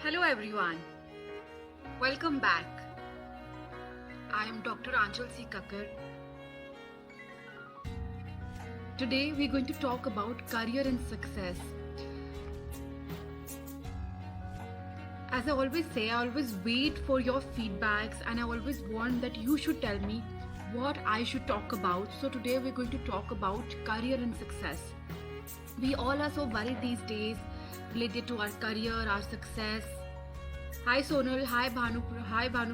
Hello everyone. Welcome back. I am Dr. Anchal C. Kakkar. Today we're going to talk about career and success. As I always say, I always wait for your feedbacks and I always want that you should tell me what I should talk about. So today we're going to talk about career and success. We all are so worried these days related to our career, our success. Hi Sonal, hi Bhanu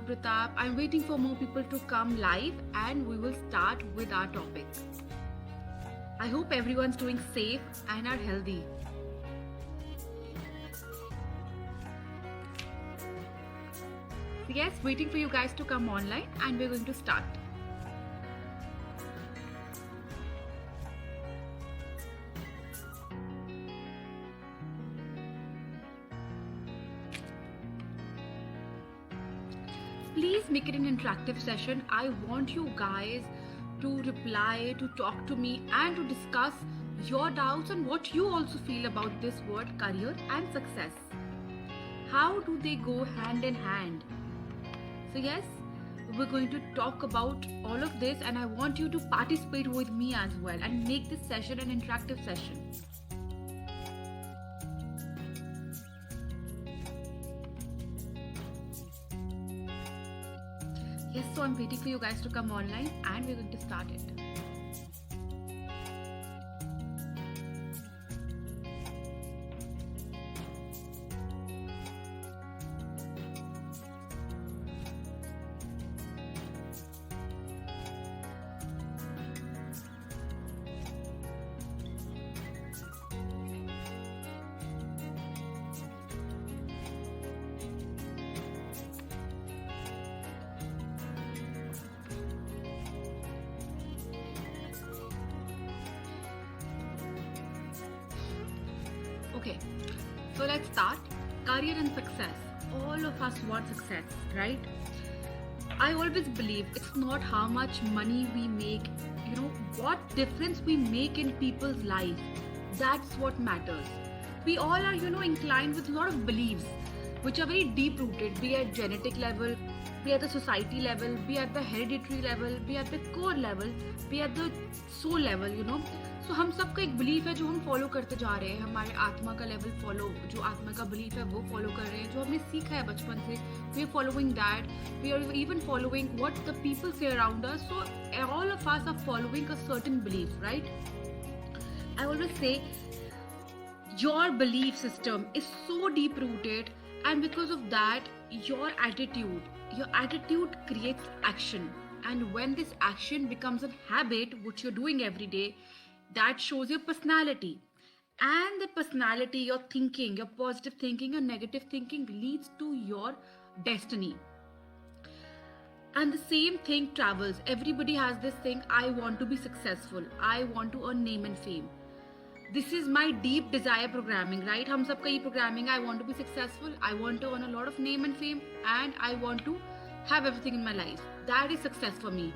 Pratap. I'm waiting for more people to come live and we will start with our topic. I hope everyone's doing safe and are healthy. So yes, waiting for you guys to come online and we're going to start. Please make it an interactive session. I want you guys to reply, to talk to me and to discuss your doubts and what you also feel about this word career and success. How do they go hand in hand? So yes, we're going to talk about all of this and I want you to participate with me as well and make this session an interactive session. Yes, so I'm waiting for you guys to come online and we're going to start it. Okay, so let's start. Career and success. All of us want success, right? I always believe it's not how much money we make, what difference we make in people's lives. That's what matters. We all are, inclined with a lot of beliefs which are very deep rooted, be at genetic level, be at the society level, be at the hereditary level, be at the core level, be at the soul level, तो हम सबका एक belief है जो हम follow करते जा रहे हैं. हमारे आत्मा का लेवल फॉलो, जो आत्मा का बिलीफ है वो फॉलो कर रहे हैं, जो हमने सीखा है बचपन से. We are following that, we are even following what the people से around us. So all of us are following a certain belief, right? I always say your belief system is so deep rooted and because of that your attitude creates action, and when this action becomes a habit which you're doing every day, that shows your personality, and the personality, your thinking, your positive thinking, your negative thinking leads to your destiny. And the same thing travels. Everybody has this thing, I want to be successful, I want to earn name and fame. This is my deep desire programming, right? हम सबका ये programming, I want to be successful, I want to earn a lot of name and fame, and I want to have everything in my life. That is success for me.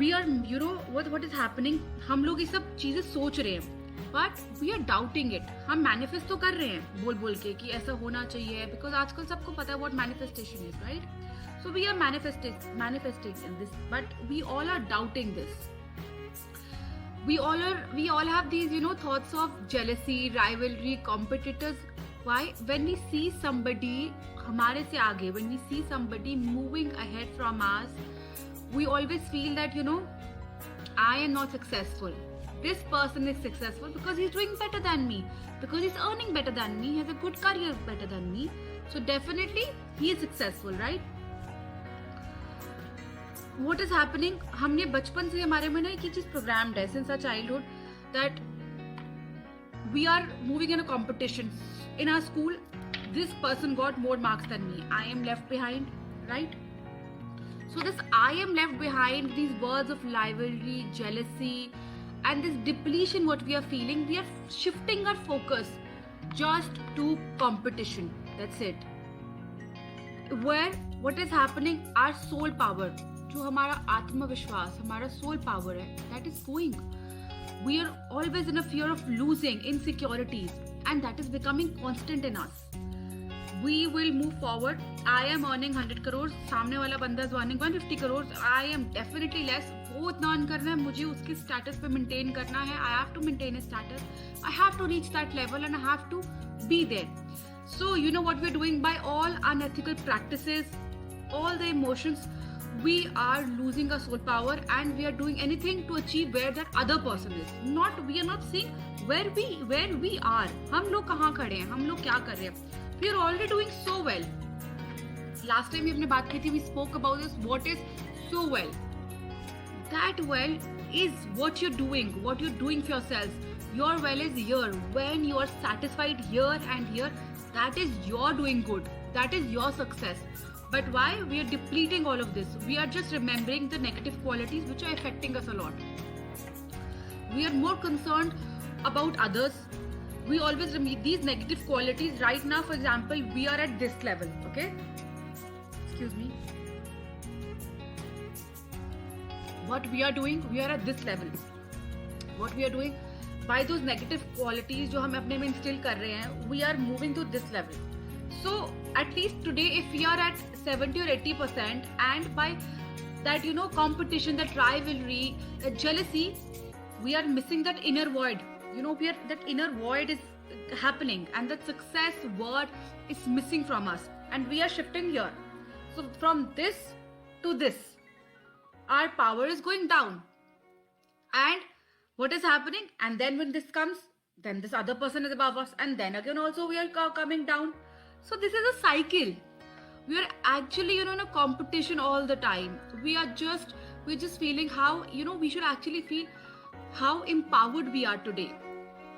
We are, what is happening? हम लोग ये सब चीजें सोच रहे हैं, but we are doubting it. हम manifest तो कर रहे हैं बोल बोल के कि ऐसा होना चाहिए, because आजकल सबको पता है what manifestation is, right? So we are manifesting in this, but we all are doubting this. We all have these thoughts of jealousy, rivalry, competitors. Why? When we see somebody हमारे से आगे, when we see somebody moving ahead from us, we always feel that I am not successful. This person is successful because he's doing better than me, because he's earning better than me, he has a good career better than me, so definitely he is successful, right? What is happening? हमने बचपन से हमारे में ना एक चीज programmed है since our childhood that we are moving in a competition. In our school, this person got more marks than me. I am left behind, right? So this I am left behind, these words of rivalry, jealousy, and this depletion what we are feeling, we are shifting our focus just to competition. That's it. Where what is happening? Our soul power, जो हमारा आत्मविश्वास, हमारा soul power है, that is going. We are always in a fear of losing, insecurities, and that is becoming constant in us. We will move forward. I am earning 100 crores, सामने वाला बंदा is earning 150 crores. I am definitely less. वो उतना earn करना है, मुझे उसके status पे maintain करना है. I have to maintain a status. I have to reach that level and I have to be there. So you know what we're doing by all unethical practices, all the emotions, we are losing our soul power and we are doing anything to achieve where that other person is. We are not seeing where we are. हम लोग कहाँ खड़े हैं, हम लोग क्या कर रहे हैं. We are already doing so well. Last time हमने बात की थी, we spoke about this. What is so well? That well is what you're doing for yourselves. Your well is here. When you are satisfied here and here, that is your doing good. That is your success. But why? We are depleting all of this. We are just remembering the negative qualities which are affecting us a lot. We are more concerned about others. We always remember these negative qualities. Right now, for example, we are at this level, okay? Excuse me. What we are doing, we are at this level. What we are doing, by those negative qualities जो हम अपने में instill कर रहे हैं, we are moving to this level. So at least today, if we are at 70 or 80%, and by that, you know, competition, that rivalry, that jealousy, we are missing that inner void. You know, that inner void is happening and that success word is missing from us, and we are shifting here. So from this to this, our power is going down. And what is happening? And then when this comes, then this other person is above us, and then again also we are coming down. So this is a cycle. We are actually, you know, in a competition all the time. We're just feeling how, you know, we should actually feel how empowered we are today.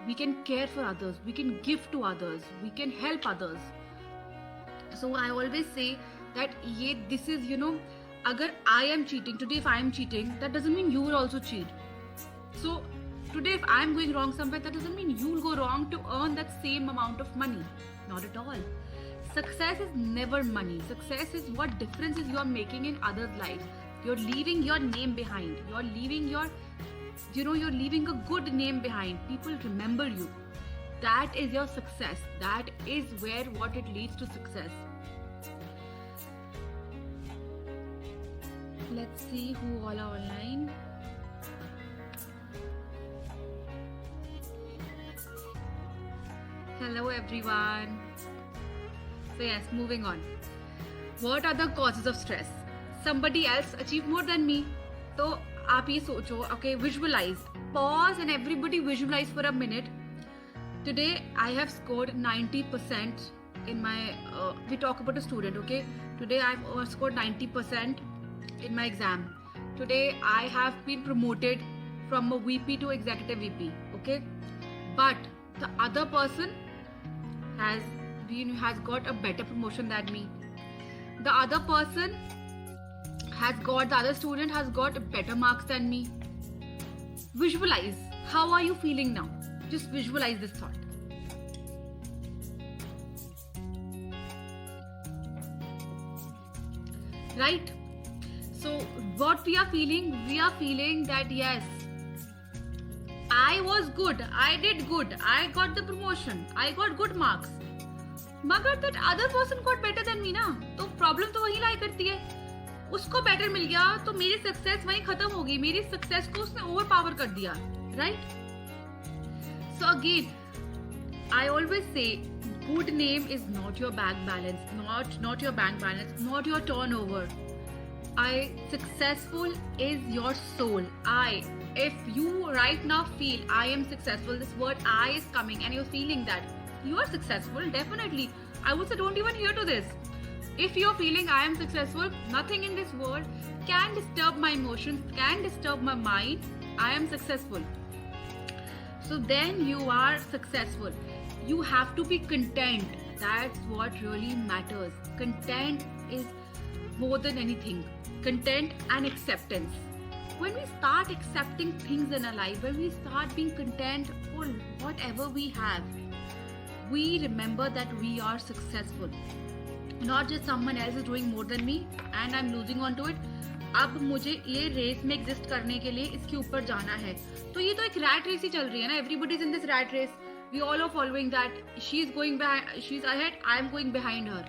We can care for others, we can give to others, we can help others. So I always say that this is, you know, agar I am cheating today, if I am cheating, that doesn't mean you will also cheat. So today if I am going wrong somewhere, that doesn't mean you will go wrong to earn that same amount of money. Not at all. Success is never money. Success is what differences you are making in others' lives. You're leaving your name behind. You're leaving a good name behind. People remember you. That is your success. That is what it leads to success. Let's see who all are online. Hello everyone. So yes, moving on. What are the causes of stress? Somebody else achieved more than me. तो आप ये सोचो, okay, visualize. Pause and everybody visualize for a minute. Today I have scored 90% in my, we talk about a student, okay? Today I've scored 90% in my exam. Today I have been promoted from a VP to executive VP, okay? But the other person has got a better promotion than me. The other student has got better marks than me. Visualize. How are you feeling now? Just visualize this thought. Right? So what we are feeling that yes, I was good, I did good, I got the promotion, I got good marks. मगर that other person got better than me ना, तो problem तो वही लाई करती है. उसको better मिल गया तो मेरी सक्सेस वहीं खत्म हो गई. मेरी सक्सेस को उसने ओवर पावर कर दिया, right? So again I always say good name is not your bank balance, not your bank balance, not your turnover. Successful is your soul. If you right now feel I am successful, this word I is coming and you're feeling that you are successful, definitely I would say don't even hear to this. If you're feeling I am successful, nothing in this world can disturb my emotions, can disturb my mind. I am successful. So then you are successful. You have to be content. That's what really matters. Content is more than anything. Content and acceptance. When we start accepting things in our life, when we start being content for whatever we have, we remember that we are successful. Not just someone else is doing more than me and I'm losing on to it. अब मुझे ये race में exist करने के लिए इसके ऊपर जाना है. तो ये तो एक रैट रेस ही चल रही है ना. Everybody is in this rat race. We all are following that. She's going behind, she's ahead, I'm going behind her.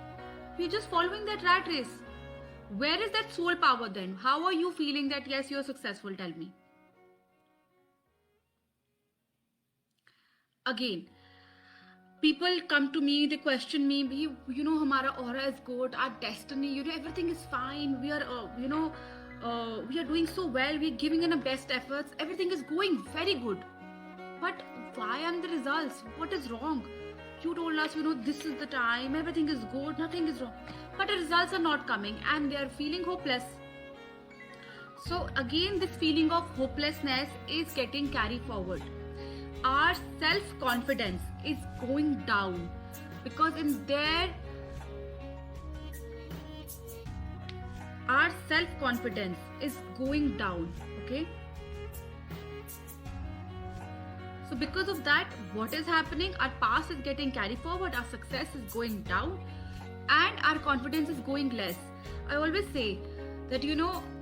We're just following that rat race. Where is that soul power then? How are you feeling that yes, you're successful? Tell me. Again, people come to me, they question me, hamara aura is good, our destiny, everything is fine, we are, we are doing so well, we're giving in our best efforts, everything is going very good. But why aren't the results? What is wrong? You told us, this is the time, everything is good, nothing is wrong. But the results are not coming and they are feeling hopeless. So again, this feeling of hopelessness is getting carried forward. Our self-confidence is going down because in there, our self-confidence is going down, okay? So because of that, what is happening? Our past is getting carried forward, our success is going down and our confidence is going less. I always say that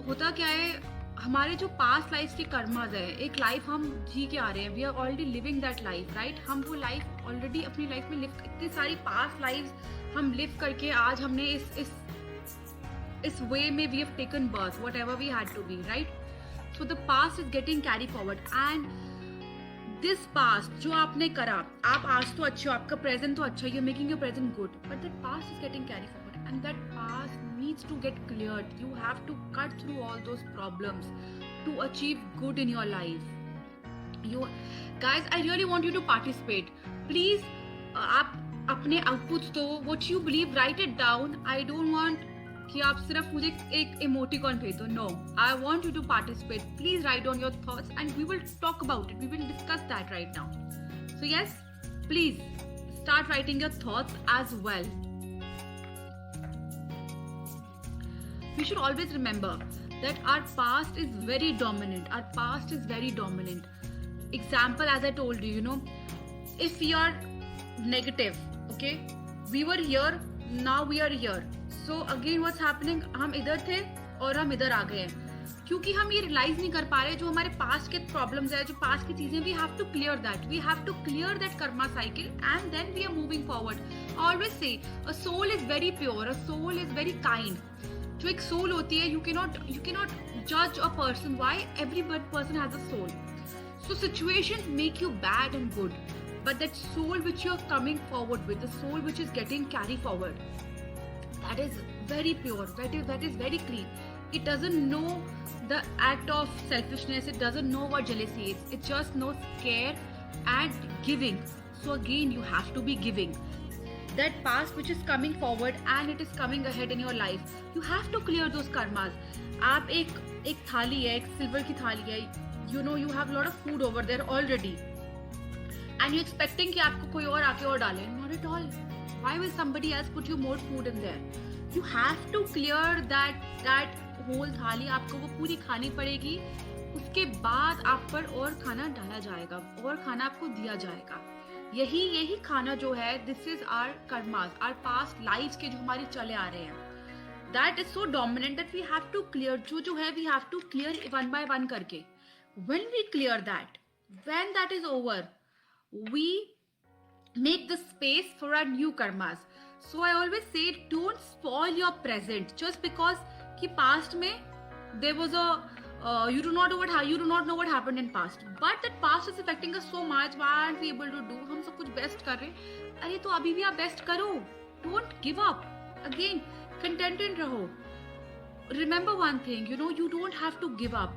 होता क्या है, हमारे जो past life के karmas है, एक life हम जी के आ रहे हैं, we are already living that life, right? हम वो लाइफ ऑलरेडी अपनी लाइफ में लिव, इतनी सारी पास्ट लाइफ हम लिव करके आज हमने इस वे में we have taken birth, whatever we had to be, right? So the past is getting carry forward and this past जो आपने करा, आप आज तो अच्छे हो, आपका प्रेजेंट तो अच्छा, you are making your present good, but that past is getting carry forward and that past needs to get cleared. You have to cut through all those problems to achieve good in your life. You guys, I really want you to participate. Please, आप अपने outputs दो, what you believe, write it down. I don't want कि आप सिर्फ मुझे एक emoticon भेज दो. No, I want you to participate. Please write down your thoughts and we will talk about it. We will discuss that right now. So yes, please start writing your thoughts as well. We should always remember that our past is very dominant. Our past is very dominant. Example, as I told you, if we are negative, okay, we were here, now we are here. So again, what's happening? हम इधर थे और हम इधर आ गए हैं, क्योंकि हम ये रियलाइज नहीं कर पा रहे जो हमारे पास्ट के प्रॉब्लम्स है, जो पास्ट की चीजें, we have to clear that. We have to clear that karma cycle and then we are moving forward. I always say, a soul is very pure. A soul is very kind. जो एक soul होती है, you cannot judge a person. Why? Every person has a soul. So situations make you bad and good, but that soul which you are coming forward with, the soul which is getting carried forward, that is very pure, that is very clean. It doesn't know the act of selfishness, it doesn't know what jealousy is, it just knows care and giving. So again, you have to be giving. That past which is coming forward and it is coming ahead in your life, you have to clear those karmas. आप एक थाली है, एक silver की थाली है, you have a lot of food over there already and you expecting कि आपको कोई और आके और डाले. Not at all. Why will somebody else put you more food in there? You have to clear that whole थाली, आपको वो पूरी खानी पड़ेगी, उसके बाद आप पर और खाना डाला जाएगा और खाना आपको दिया जाएगा. यही खाना जो है, this is our karmas, our past lives के जो हमारे चले आ रहे हैं, that is so dominant that we have to clear, जो है we have to clear one by one करके. When we clear that, when that is over, we make the space for our new karmas. So I always say, don't spoil your present just because कि past में there was you do not know what happened in past, but that past is affecting us so much. Why aren't we able to do? हम सब कुछ best कर रहे हैं, अरे तो अभी भी आप बेस्ट करो. Don't give up. Again, contented रहो. Remember one thing, you don't have to give up.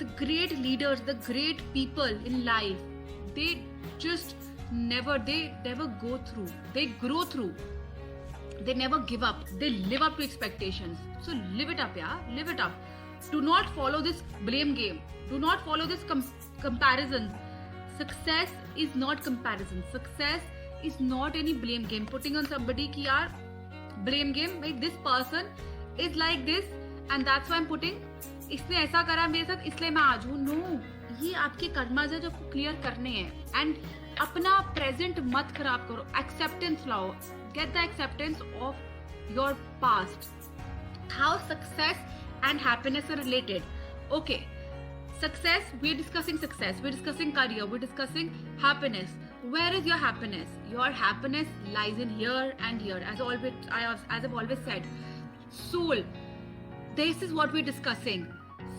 The great leaders, the great people in life, they never go through. They grow through. They never give up. They live up to expectations. So live it up, yeah. Live it up. Do not follow this blame game. Do not follow this comparison. Success is not comparison. Success is not any blame game. Putting on somebody ki yaar blame game. Like this person is like this and that's why I'm putting. इसने ऐसा करा मेरे साथ इसलिए मैं आज हूँ. No, ये आपके कर्मास है जो आपको क्लियर करने हैं. And अपना प्रेजेंट मत खराब करो. Acceptance लाओ. Get the acceptance of your past. How success and happiness are related. Okay, success, we're discussing career, we're discussing happiness. Where is your happiness? Your happiness lies in here and here. As I've always said, soul. This is what we're discussing.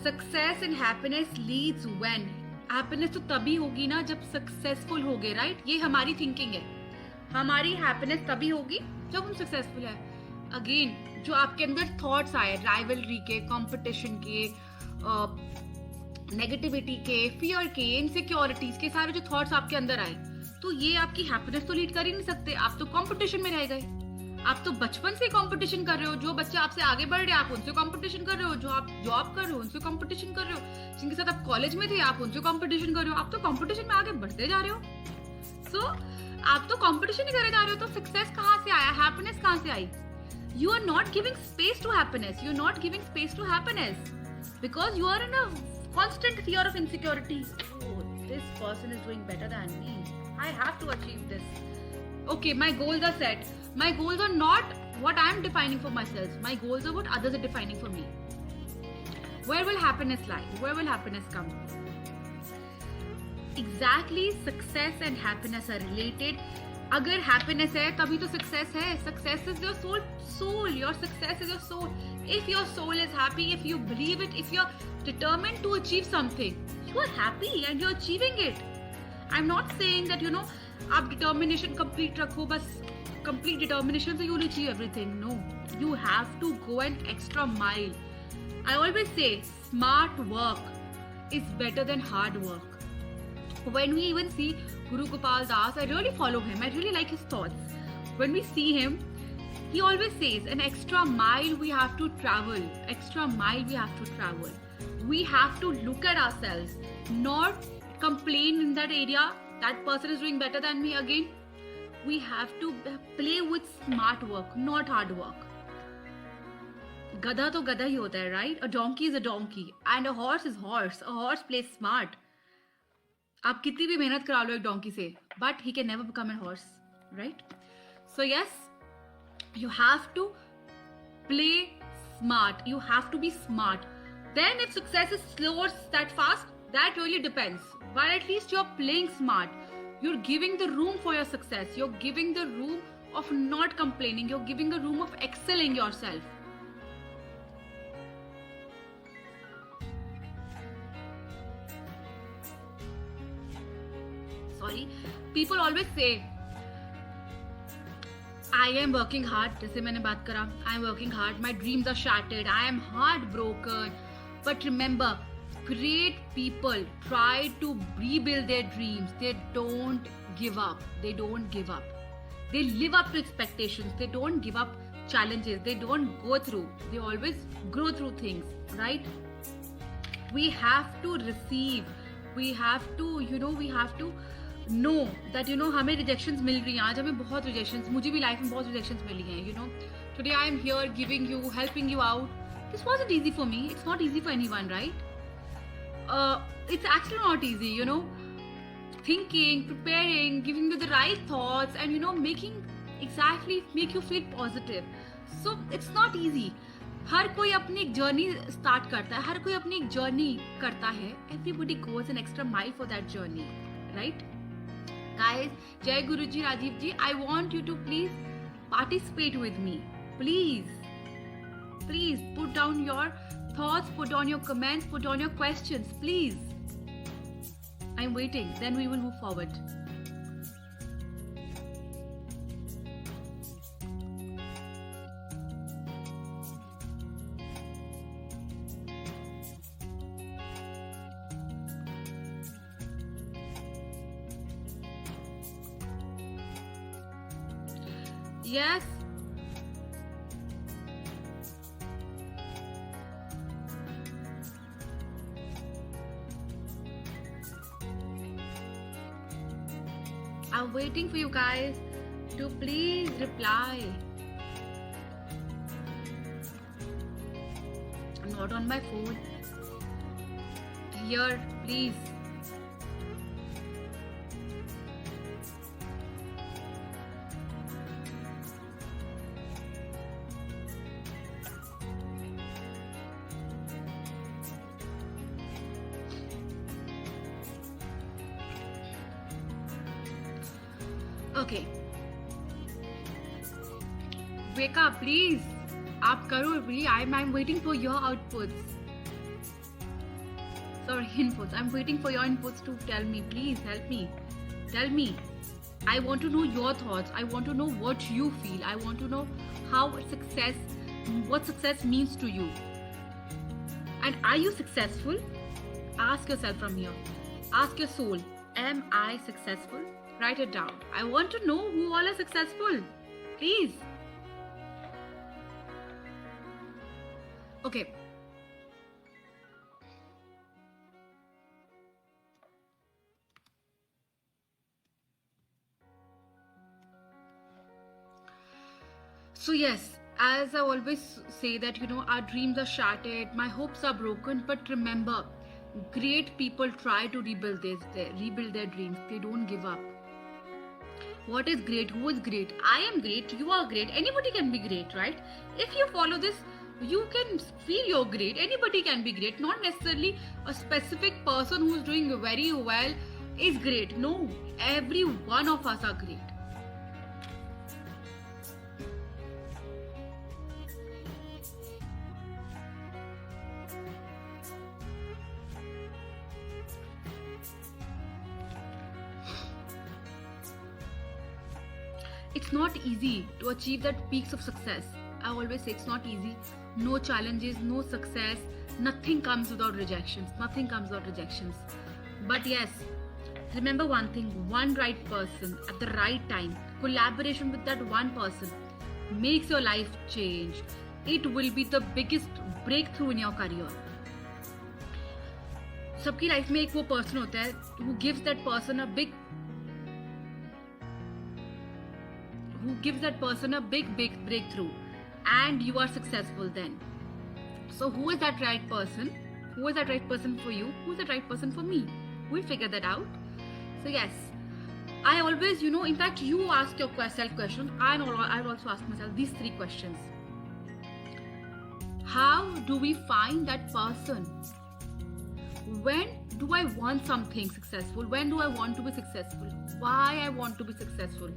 Success and happiness leads when? Happiness तो तभी होगी ना जब successful हो गए, right? ये हमारी thinking है. हमारी हैप्पीनेस तभी होगी जब हम सक्सेसफुल है. अगेन, जो आपके अंदर थॉट्स आए राइवलरी के, कंपटीशन के, नेगेटिविटी के, फियर के, इनसिक्योरिटीज के, सारे जो थॉट्स आपके अंदर आए, तो ये आपकी हैप्पीनेस तो लीड कर ही नहीं सकते. आप तो कंपटीशन में रह गए. आप तो बचपन से कंपटीशन कर रहे हो. जो बच्चे आपसे आगे बढ़ रहे हैं आप उनसे कंपटीशन कर रहे हो. जो आप जॉब कर रहे हो उनसे कंपटीशन कर रहे हो. जिनके साथ आप कॉलेज में थे आप उनसे कंपटीशन कर रहे हो. आप तो कंपटीशन में आगे बढ़ते जा रहे हो. सो आप तो कंपटीशन ही करे जा रहे हो. तो सक्सेस कहाँ से आया? हैप्पीनेस कहाँ से आई? You are not giving space to happiness. You're not giving space to happiness because you are in a constant fear of insecurity. Oh, this person is doing better than me. I have to achieve this. Okay, my goals are set. My goals are not what I am defining for myself. My goals are what others are defining for me. Where will happiness lie? Where will happiness come? Exactly, success and happiness are related. अगर happiness है तभी तो success है. Success is your soul. Your success is your soul. If your soul is happy, if you believe it, if you're determined to achieve something, you are happy and you're achieving it. I'm not saying that आप determination complete रखो, बस complete determination so you'll achieve everything. No, you have to go an extra mile. I always say smart work is better than hard work. When we even see Guru Gopal Das, I really follow him. I really like his thoughts. When we see him, he always says an extra mile we have to travel. Extra mile we have to travel. We have to look at ourselves, not complain in that area. That person is doing better than me again. We have to play with smart work, not hard work. गधा तो गधा ही होता है, right? A donkey is a donkey and a horse is horse. A horse plays smart. आप कितनी भी मेहनत करा लो एक डोंकी से, but he can never become a horse, right? So yes, you have to play smart. You have to be smart. Then if success is slow or that fast, that really depends. But at least you're playing smart. You're giving the room for your success. You're giving the room of not complaining. You're giving the room of excelling yourself. Sorry, people always say I am working hard. जैसे मैंने बात करा, I am working hard. My dreams are shattered. I am heartbroken. But remember, great people try to rebuild their dreams. They don't give up. They don't give up. They live up to expectations. They don't give up challenges. They don't go through. They always grow through things, right? We have to receive. We have to, we have to know that हमें rejections मिल रही हैं. आज हमें बहुत rejections, मुझे भी life में बहुत रिजेक्शंस मिली हैं. Today I am here giving you, helping you out. This wasn't easy for me. It's not easy for anyone, right? It's actually not easy, thinking, preparing, giving you the right thoughts and make you feel positive. So it's not easy. हर कोई अपनी एक journey start करता है, हर कोई अपनी एक journey करता है. Everybody goes an extra mile for that journey, right? Guys, Jai Guruji, Rajiv ji, I want you to please participate with me. Please put down your thoughts, put down your comments, put down your questions, please. I'm waiting, then we will move forward. Yes. I'm waiting for you guys to please reply. I'm not on my phone. Here, please. Okay, wake up, please. आप करो, really. I'm waiting for your outputs. Sorry, inputs. I'm waiting for your inputs to tell me. Please help me. Tell me. I want to know your thoughts. I want to know what you feel. I want to know what success means to you. And are you successful? Ask yourself from here. Ask your soul, am I successful? Write it down. I want to know who all are successful. Please. Okay. So yes, as I always say that, our dreams are shattered, my hopes are broken, but remember, great people try to rebuild their dreams. They don't give up. What is great? Who is great? I am great. You are great. Anybody can be great, right? If you follow this, you can feel you're great. Anybody can be great. Not necessarily a specific person who's doing very well is great. No, every one of us are great. It's not easy to achieve that peaks of success. I always say it's not easy. No challenges, no success. Nothing comes without rejections. Nothing comes without rejections. But yes, remember one thing, one right person at the right time, collaboration with that one person makes your life change. It will be the biggest breakthrough in your career. सबकी life में एक वो person होता है who gives that person a big breakthrough, and you are successful then. So who is that right person? Who is that right person for you? Who is that right person for me? We'll figure that out. So yes, I always, in fact, you ask yourself questions. I'll also ask myself these 3 questions. How do we find that person? When do I want something successful? When do I want to be successful? Why I want to be successful?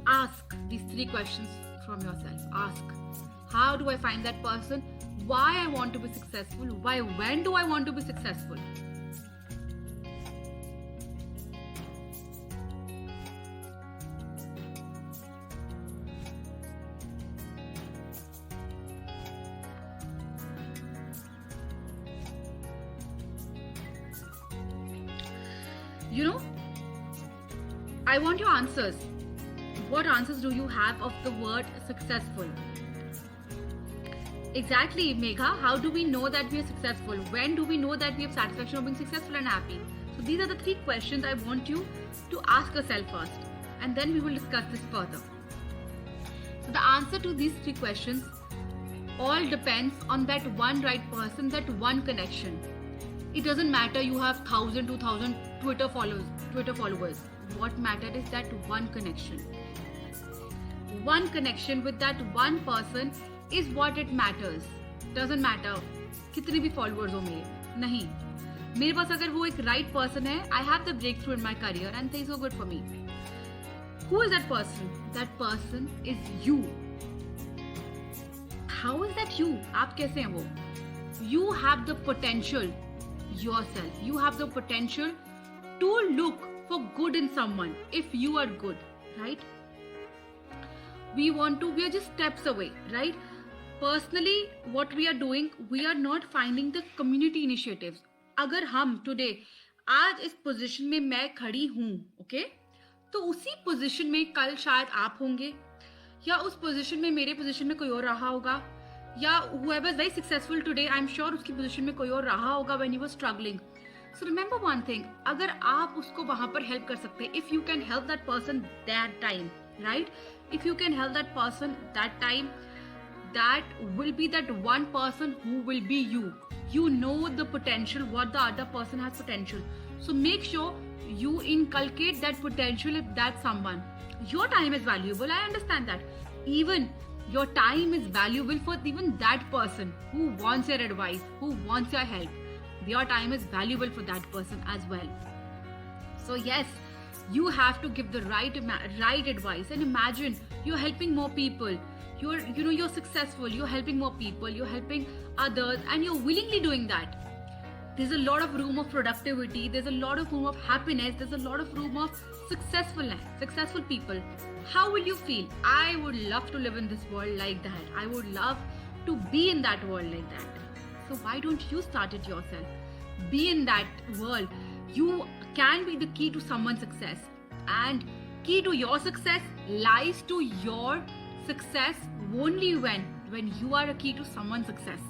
Ask these 3 questions from yourself. Ask, how do I find that person? Why I want to be successful? When do I want to be successful? I want your answers. What answers do you have of the word successful? Exactly, Megha. How do we know that we are successful? When do we know that we have satisfaction of being successful and happy? So these are the 3 questions I want you to ask yourself first, and then we will discuss this further. So the answer to these 3 questions all depends on that one right person, that one connection. It doesn't matter you have 1,000, 2,000 Twitter followers. What matters is that one connection. One connection with that one person is what it matters. Doesn't matter कितने भी followers हो मेरे, नहीं. मेरे पास अगर वो एक right person है, I have the breakthrough in my career and things are good for me. Who is that person? That person is you. How is that you? आप कैसे हैं वो? You have the potential yourself. You have the potential to look for good in someone if you are good, right? We are just steps away, right? Personally, what we are doing, we are not finding the community initiatives. अगर हम today आज इस position में मैं खड़ी हूँ, okay? तो उसी पोजीशन में कल शायद आप होंगे, या उस पोजीशन में मेरे पोजीशन में कोई और रहा होगा, या whoever is very successful today, I'm sure उसकी पोजीशन में कोई और रहा होगा when he was struggling. So remember one thing, अगर आप उसको वहाँ पर help कर सकते हैं, if you can help that person that time, right? If you can help that person that time, that will be that one person who will be you. You know the potential, what the other person has potential. So make sure you inculcate that potential in that someone. Your time is valuable, I understand that. Even your time is valuable for even that person who wants your advice, who wants your help. Your time is valuable for that person as well. So yes, You have to give the right advice. And imagine you're helping more people. You're successful. You're helping more people. You're helping others, and you're willingly doing that. There's a lot of room of productivity. There's a lot of room of happiness. There's a lot of room of successful people. How will you feel? I would love to live in this world like that. I would love to be in that world like that. So why don't you start it yourself? Be in that world. You can be the key to someone's success, and key to your success lies to your success only when you are a key to someone's success.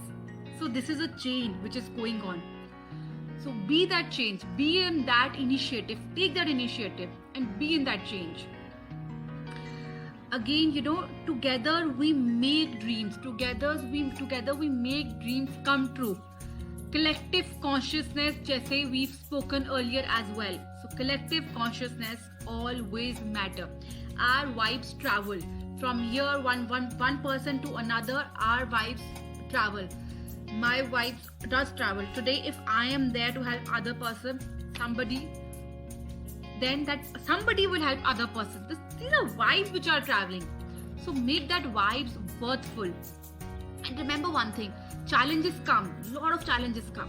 So this is a chain which is going on. So be that change, be in that initiative, take that initiative and be in that change. Again, together we make dreams, together we make dreams come true. Collective consciousness, जैसे we've spoken earlier as well. So collective consciousness always matter. Our vibes travel from here, one person to another. Our vibes travel. My vibes does travel. Today, if I am there to help other person, then that somebody will help other person. These are vibes which are traveling. So make that vibes worthful. And remember one thing, challenges come, lot of challenges come.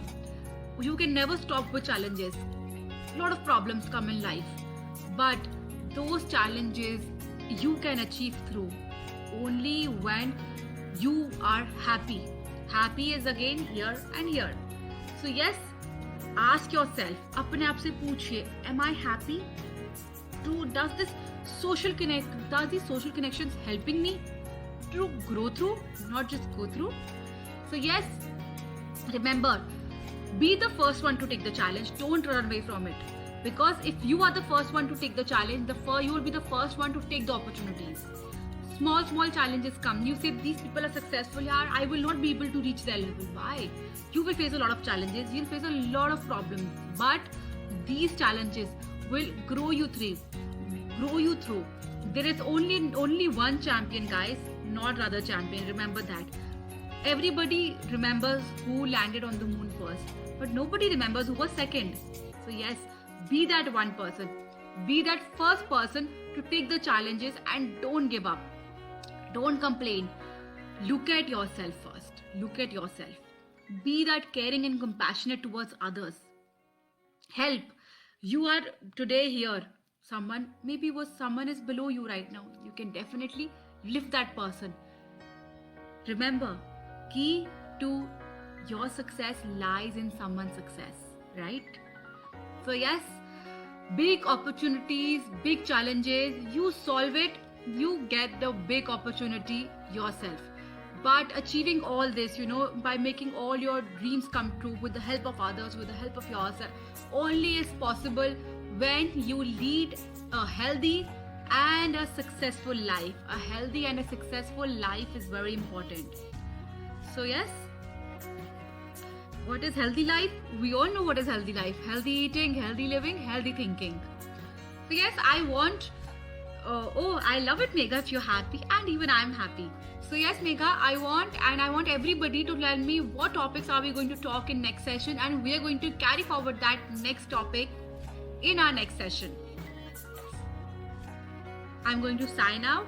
You can never stop with challenges. Lot of problems come in life. But those challenges you can achieve through only when you are happy. Happy is again here and here. So yes, ask yourself, अपने आप से पूछिए, am I happy? Does these social connections helping me to grow through, not just go through? So yes, remember, be the first one to take the challenge. Don't run away from it. Because if you are the first one to take the challenge, you will be the first one to take the opportunities. Small challenges come. You say these people are successful, I will not be able to reach their level. Why? You will face a lot of challenges. You'll face a lot of problems. But these challenges will grow you through. There is only one champion, guys, not other champion. Remember that. Everybody remembers who landed on the moon first, but nobody remembers who was second. So yes, be that one person. Be that first person to take the challenges and don't give up. Don't complain. Look at yourself first. Look at yourself. Be that caring and compassionate towards others. Help. You are today here. Someone is below you right now. You can definitely lift that person. Remember, key to your success lies in someone's success, right? So yes, big opportunities, big challenges, you solve it, you get the big opportunity yourself. But achieving all this, by making all your dreams come true with the help of others, with the help of yourself, only is possible when you lead a healthy and a successful life. A healthy and a successful life is very important. So yes, what is healthy life? We all know what is healthy life. Healthy eating, healthy living, healthy thinking. So yes, I love it, Megha, if you're happy, and even I'm happy. So yes, Megha, I want everybody to tell me what topics are we going to talk in next session, and we are going to carry forward that next topic in our next session. I'm going to sign out.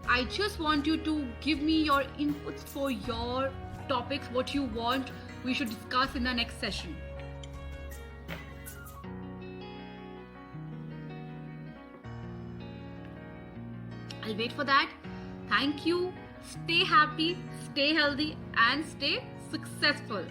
I just want you to give me your inputs for your topics, what you want we should discuss in the next session. I'll wait for that. Thank you. Stay happy, stay healthy, and stay successful.